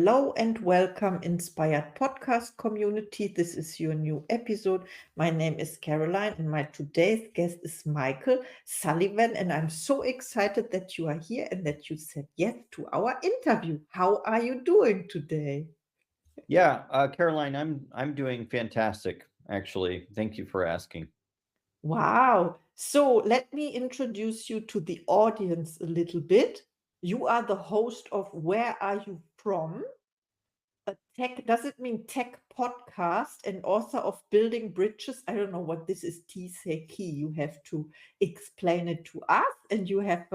Hello and welcome, Inspired Podcast community. This is your new episode. My name is Caroline, and my today's guest is Michael Sullivan. And I'm so excited that you are here and that you said yes to our interview. How are you doing today? Yeah, Caroline, I'm doing fantastic, actually. Thank you for asking. Wow. So let me introduce you to the audience a little bit. You are the host of Where Are You From? A tech, does it mean tech podcast and author of Building Bridges? I don't know what this is, T-say-key. You have to explain it to us. And you have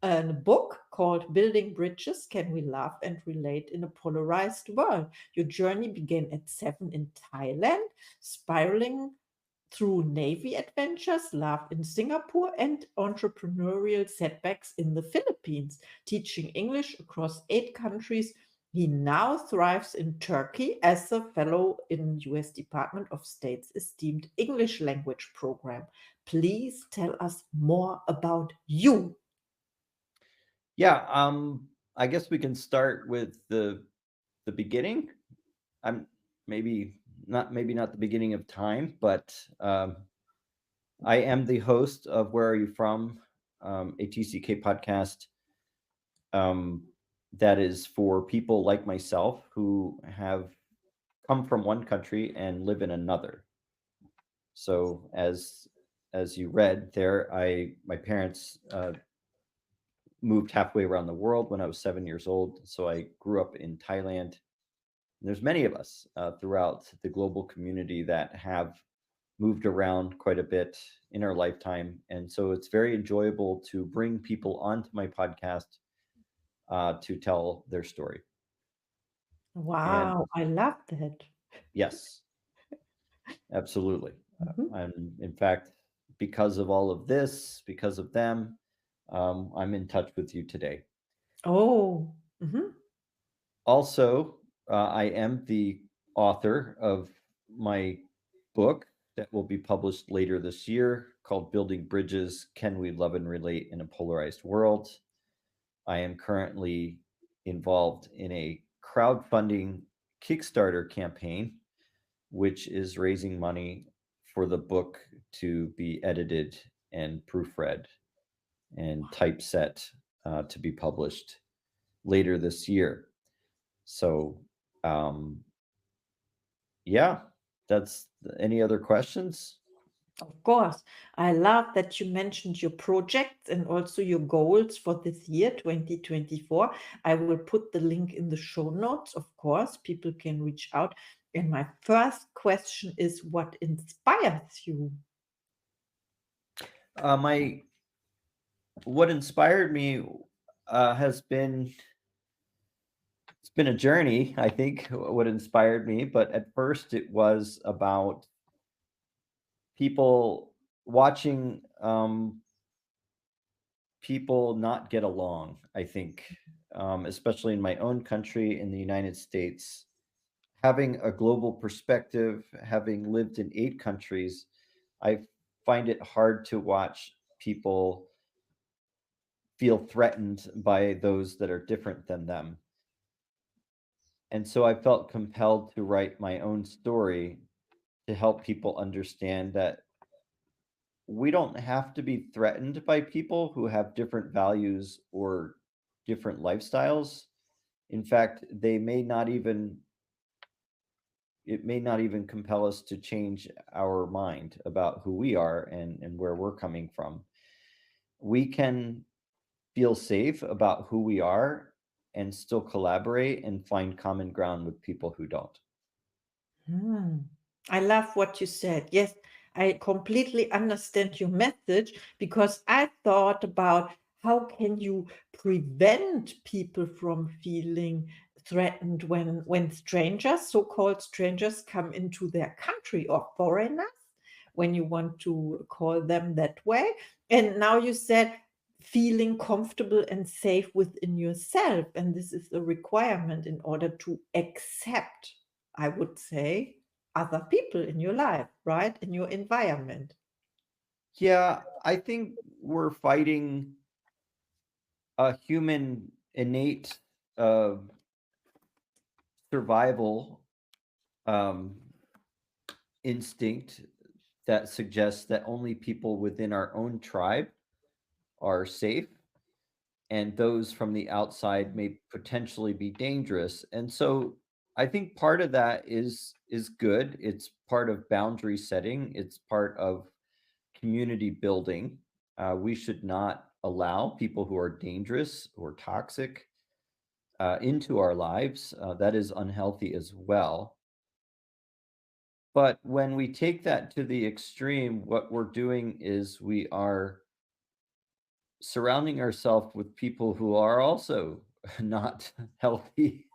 a book called Building Bridges, Can We Love and Relate in a Polarized World? Your journey began at 7 in Thailand, spiraling through Navy adventures, love in Singapore, and entrepreneurial setbacks in the Philippines. Teaching English across 8 countries, he now thrives in Turkey as a fellow in US Department of State's esteemed English language program. Please tell us more about you. Yeah, I guess we can start with the beginning. I'm maybe not the beginning of time, but I am the host of Where Are You From, a TCK podcast um, that is for people like myself who have come from one country and live in another. So as you read there, I my parents moved halfway around the world when I was 7 years old. So I grew up in Thailand. There's many of us throughout the global community that have moved around quite a bit in our lifetime, and so it's very enjoyable to bring people onto my podcast to tell their story. And Wow, I love that. yes, absolutely. Mhm. And in fact, because of all of this, because of them, I'm in touch with you today. Oh, mhm. Also, I am the author of my book that will be published later this year called Building Bridges: Can We Love and Relate in a Polarized World? I am currently involved in a crowdfunding Kickstarter campaign, which is raising money for the book to be edited and proofread and typeset to be published later this year. So, um, yeah, that's any other questions? Of course. I love that you mentioned your projects and also your goals for this year, 2024. I will put the link in the show notes. Of course, people can reach out. And my first question is, what inspires you? My what inspired me has been it's been a journey. I think what inspired me, but at first it was about people watching people not get along. I think, especially in my own country, in the United States, having a global perspective, having lived in 8 countries, I find it hard to watch people feel threatened by those that are different than them. And so I felt compelled to write my own story to help people understand that we don't have to be threatened by people who have different values or different lifestyles. In fact, it may not even compel us to change our mind about who we are and where we're coming from. We can feel safe about who we are and still collaborate and find common ground with people who don't. Hmm. I love what you said. Yes, I completely understand your message because I thought about how can you prevent people from feeling threatened when strangers, so-called strangers, come into their country or foreigners, when you want to call them that way. And now you said feeling comfortable and safe within yourself, and this is a requirement in order to accept, I would say, other people in your life, right? In your environment. Yeah, I think we're fighting a human innate uh, survival um, instinct that suggests that only people within our own tribe are safe, and those from the outside may potentially be dangerous. And so I think part of that is good. It's part of boundary setting. It's part of community building. We should not allow people who are dangerous or toxic into our lives. That is unhealthy as well. But when we take that to the extreme, what we're doing is we are surrounding ourselves with people who are also not healthy,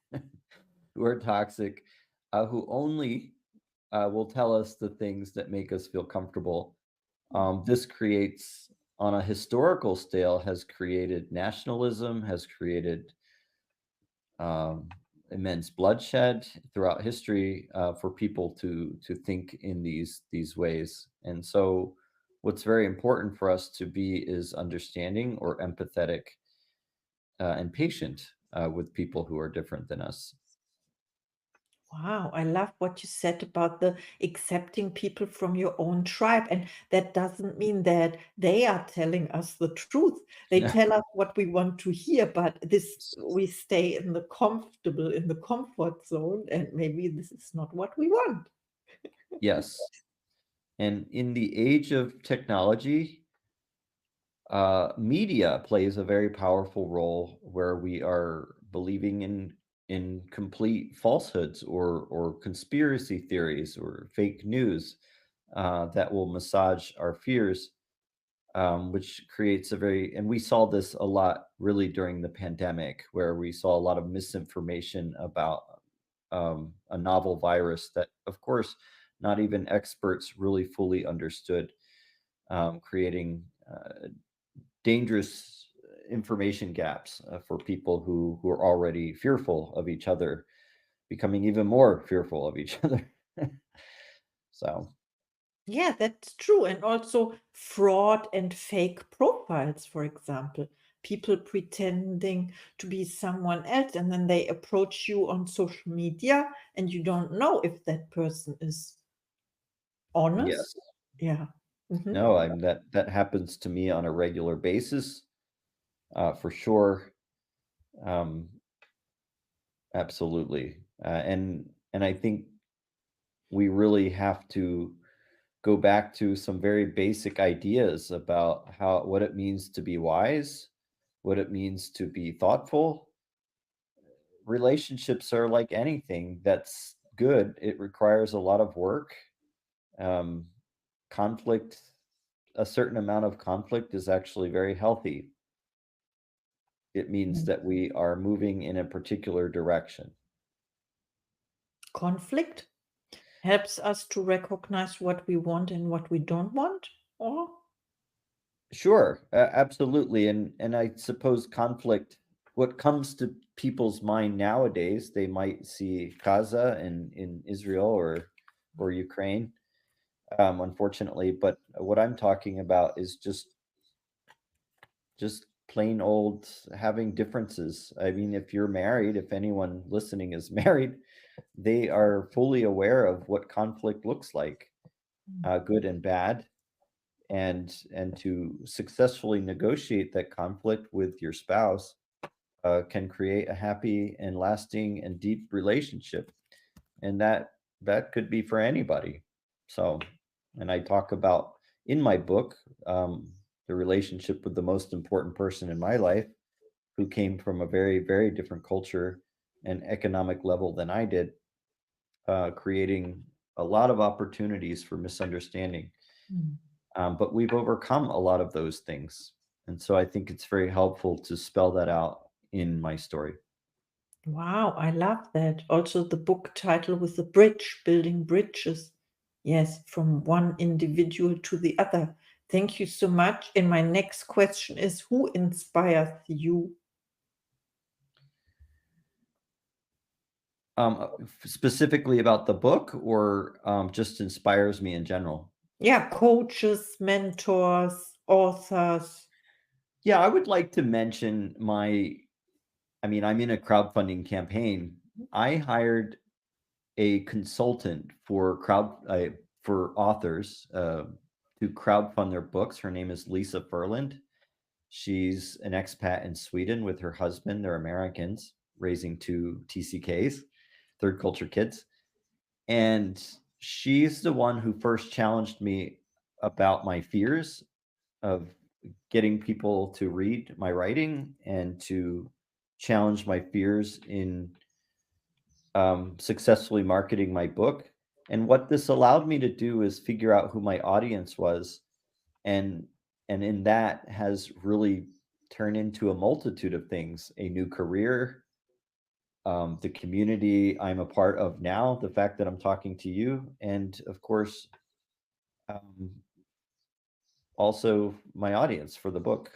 who are toxic, who only will tell us the things that make us feel comfortable. This creates, on a historical scale, has created nationalism, has created um, immense bloodshed throughout history for people to think in these ways. And so, what's very important for us to be is understanding or empathetic and patient with people who are different than us. Wow, I love what you said about the accepting people from your own tribe. And that doesn't mean that they are telling us the truth. They tell us what we want to hear, but this we stay in the comfortable, in the comfort zone, and maybe this is not what we want. Yes. And in the age of technology, media plays a very powerful role where we are believing in complete falsehoods or conspiracy theories or fake news that will massage our fears, which creates a very, and we saw this a lot really during the pandemic, where we saw a lot of misinformation about a novel virus that, of course, not even experts really fully understood, creating dangerous information gaps for people who are already fearful of each other, becoming even more fearful of each other. So, Yeah, that's true. And also fraud and fake profiles, for example. People pretending to be someone else, and then they approach you on social media, and you don't know if that person is honest. yes, Yeah. Mhm. no, I'm that happens to me on a regular basis, for sure. Um, Absolutely, and I think we really have to go back to some very basic ideas about how what it means to be wise, what it means to be thoughtful. Relationships are like anything that's good. It requires a lot of work. Um, Conflict, a certain amount of conflict is actually very healthy. It means Mm. that we are moving in a particular direction. Conflict helps us to recognize what we want and what we don't want. Or Sure, absolutely, and I suppose conflict. What comes to people's mind nowadays, they might see Gaza in Israel or Ukraine, unfortunately. But what I'm talking about is just plain old having differences. I mean, if you're married, if anyone listening is married, they are fully aware of what conflict looks like, good and bad, and to successfully negotiate that conflict with your spouse can create a happy and lasting and deep relationship, and that could be for anybody. So, and I talk about in my book the relationship with the most important person in my life, who came from a very different culture and economic level than I did, creating a lot of opportunities for misunderstanding. Mm. But we've overcome a lot of those things. And so I think it's very helpful to spell that out in my story. Wow, I love that. Also, the book title with the bridge, building bridges. Yes, from one individual to the other. Thank you so much. And my next question is, who inspires you? Specifically about the book, or just inspires me in general? Yeah, coaches, mentors, authors. Yeah, I would like to mention I mean, I'm in a crowdfunding campaign I hired a consultant for authors to crowdfund their books. Her name is Lisa Furland. She's an expat in Sweden with her husband. They're Americans raising two TCKs, third culture kids. And she's the one who first challenged me about my fears of getting people to read my writing and to challenge my fears in successfully marketing my book. And what this allowed me to do is figure out who my audience was, and in that has really turned into a multitude of things: a new career, the community I'm a part of now, the fact that I'm talking to you, and of course, um, also my audience for the book.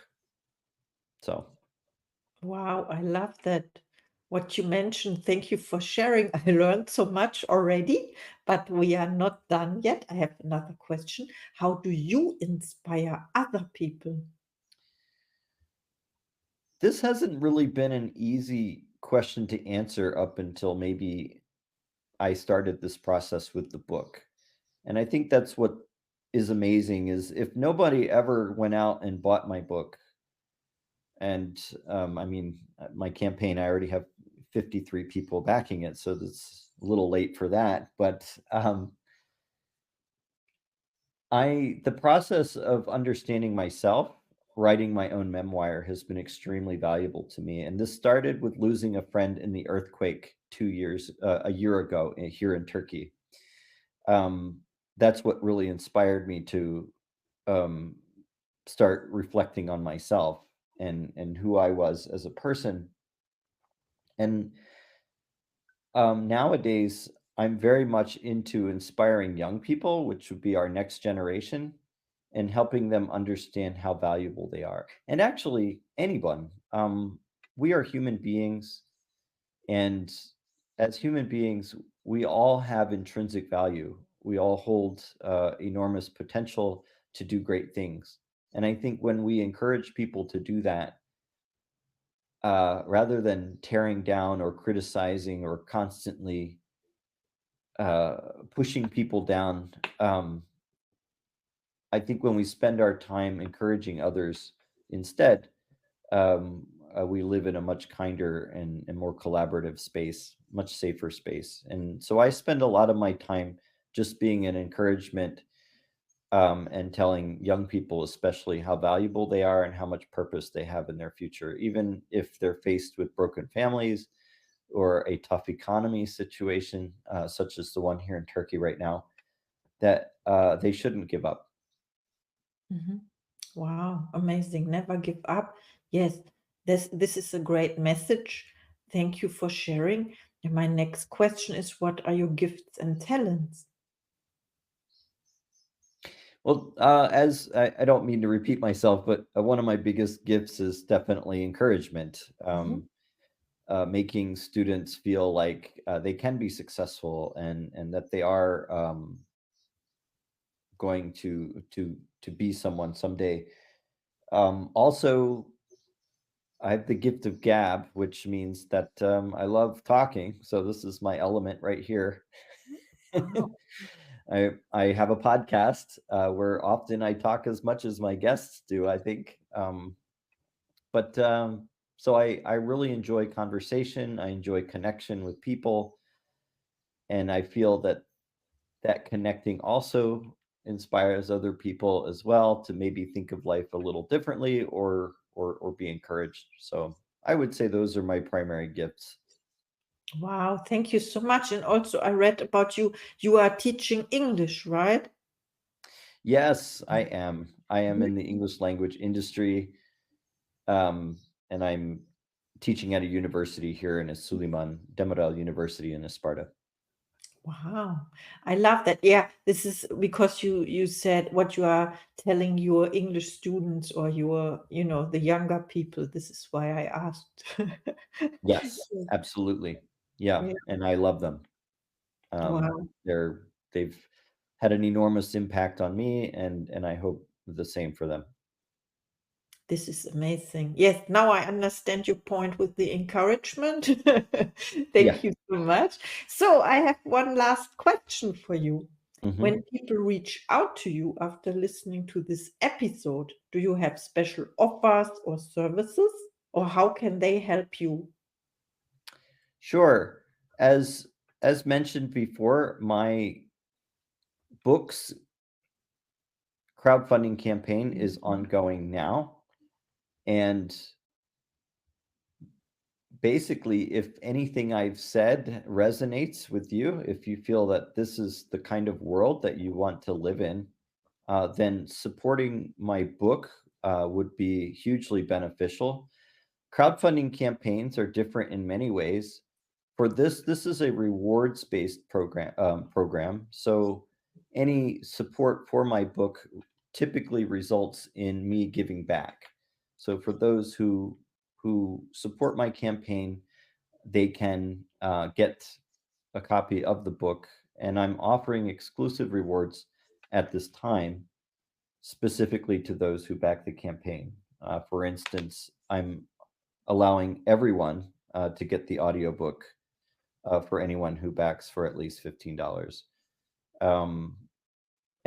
So Wow, I love that. What you mentioned. Thank you for sharing. I learned so much already, but we are not done yet. I have another question. How do you inspire other people? this hasn't really been an easy question to answer up until maybe I started this process with the book. And I think that's what is amazing is if nobody ever went out and bought my book, and I mean, my campaign, I already have 53 people backing it, so that's a little late for that. But the process of understanding myself, writing my own memoir has been extremely valuable to me. And this started with losing a friend in the earthquake a year ago here in Turkey. Um, that's what really inspired me to um, start reflecting on myself and who I was as a person. And nowadays, I'm very much into inspiring young people, which would be our next generation, and helping them understand how valuable they are. And actually, anyone. We are human beings, and as human beings, we all have intrinsic value. We all hold enormous potential to do great things. And I think when we encourage people to do that, rather than tearing down or criticizing or constantly uh, pushing people down, I think when we spend our time encouraging others instead, we live in a much kinder and more collaborative space, much safer space. And so I spend a lot of my time just being an encouragement and telling young people, especially, how valuable they are and how much purpose they have in their future, even if they're faced with broken families or a tough economy situation, such as the one here in Turkey right now, that they shouldn't give up. Mhm. Wow, amazing. Never give up. Yes, this is a great message. Thank you for sharing. And my next question is, what are your gifts and talents? Well, as I don't mean to repeat myself, but one of my biggest gifts is definitely encouragement, Mhm. making students feel like they can be successful and that they are going to be someone someday. Also, I have the gift of gab, which means that I love talking. So this is my element right here. Wow. I have a podcast where often I talk as much as my guests do, I think. But so I really enjoy conversation. I enjoy connection with people, and I feel that connecting also inspires other people as well to maybe think of life a little differently or be encouraged. So I would say those are my primary gifts. Wow, thank you so much. And also, I read about you. You are teaching English, right? Yes, I am. I am Mhm. in the English language industry, um, and I'm teaching at a university here in Suleiman Demirel University in Sparta. Wow, I love that. Yeah, this is because you said what you are telling your English students or the younger people. This is why I asked. Yes, absolutely. Yeah, Yeah. and I love them. Wow. They've had an enormous impact on me, and I hope the same for them. This is amazing. Yes, now I understand your point with the encouragement. Yeah. Thank you so much. So I have one last question for you. Hmm. When people reach out to you after listening to this episode, do you have special offers or services, or how can they help you? Sure. As as mentioned before, my books crowdfunding campaign is Mhm. ongoing now, and basically, if anything I've said resonates with you, if you feel that this is the kind of world that you want to live in, then supporting my book would be hugely beneficial. Crowdfunding campaigns are different in many ways. For this is a rewards-based program. So any support for my book typically results in me giving back. So for those who support my campaign, they can get a copy of the book, and I'm offering exclusive rewards at this time, specifically to those who back the campaign. For instance, I'm allowing everyone to get the audiobook for anyone who backs for at least $15. Um,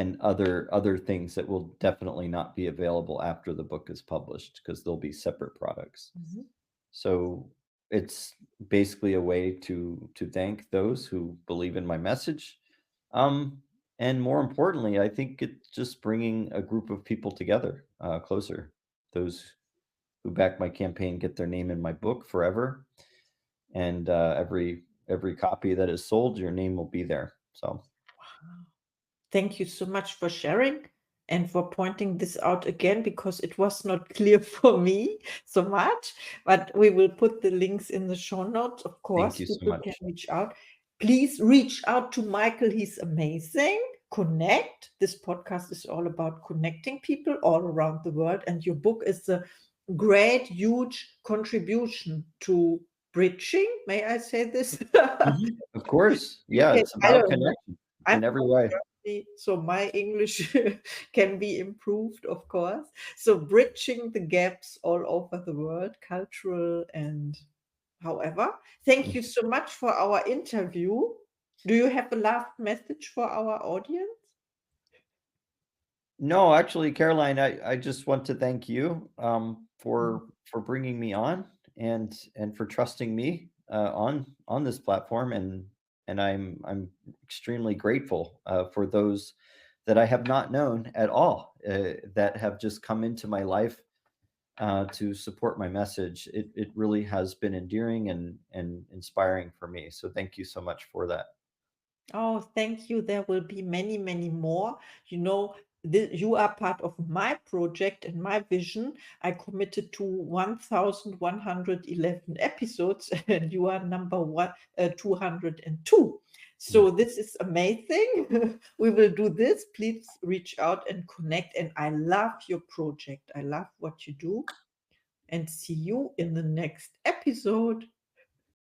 and other things that will definitely not be available after the book is published because they'll be separate products. Mhm. So it's basically a way to thank those who believe in my message. Um, and more importantly, I think it's just bringing a group of people together closer. Those who back my campaign get their name in my book forever, and every copy that is sold, your name will be there. So Thank you so much for sharing and for pointing this out again because it was not clear for me so much. But we will put the links in the show notes. Of thank course, you so people can much. reach out. Please reach out to Michael. He's amazing. Connect. This podcast is all about connecting people all around the world. And your book is a great, huge contribution to bridging. May I say this? Mhm. Of course, You yeah, can, it's I about don't know. connection I'm in every from way. Germany, so my English can be improved, of course. So bridging the gaps all over the world, cultural and however. Thank you so much for our interview. Do you have a last message for our audience? No, actually, Caroline, I just want to thank you Mm. for bringing me on and for trusting me on this platform, and I'm extremely grateful for those that I have not known at all that have just come into my life to support my message. It really has been endearing and inspiring for me. So thank you so much for that. Oh, thank you. There will be many, many more. You know, you are part of my project and my vision. I committed to 1,111 episodes, and you are number 202. Mm. So this is amazing. We will do this. Please reach out and connect. And I love your project. I love what you do. And see you in the next episode.